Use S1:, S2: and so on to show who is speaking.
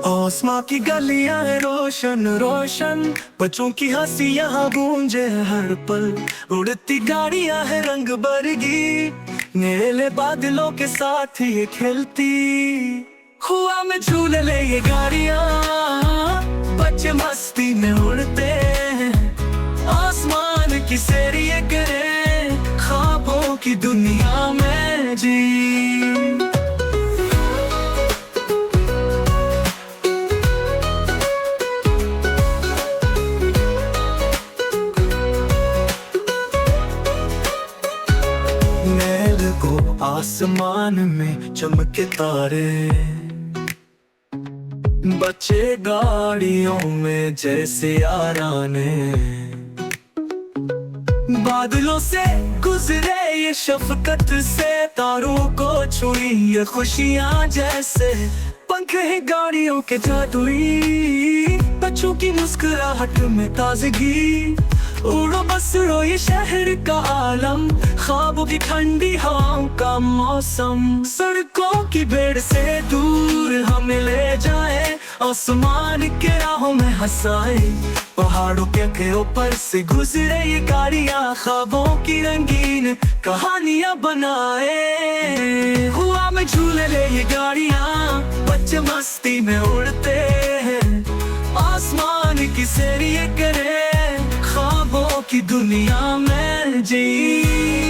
S1: आसमां की गलियां हैं रोशन रोशन, बच्चों की हंसी यहाँ गूंजे हर पल। उड़ती गाड़ियां हैं रंग बरगी, नीले बादलों के साथ ये खेलती। हुआ में झूले ले ये गाड़ियां, बच्चे मस्ती में उड़ते हैं। आसमान की सैर ये करे, ख्वाबों की दुनिया में जी। मैल को आसमान में चमके तारे, बच्चे गाड़ियों में जैसे याराने। बादलों से गुजरे ये शफकत से, तारों को छुई ये खुशियां जैसे। पंख है गाड़ियों के जादुई, बच्चों की मुस्कुराहट में ताजगी। उड़ो बस उड़ो ये शहर का आलम, ख्वाबों की ठंडी हवाओं का मौसम। सड़कों की भीड़ से दूर हमें ले जाए, आसमान के राहों में हंसाए। पहाड़ों के ऊपर से गुजरे ये गाड़ियां, ख्वाबों की रंगीन कहानियां बनाए। हुआ में झूले ले ये गाड़ियां, बच्चे मस्ती में उड़ते हैं। आसमान की सैर ये करे, ख्वाबों की दुनिया में जी।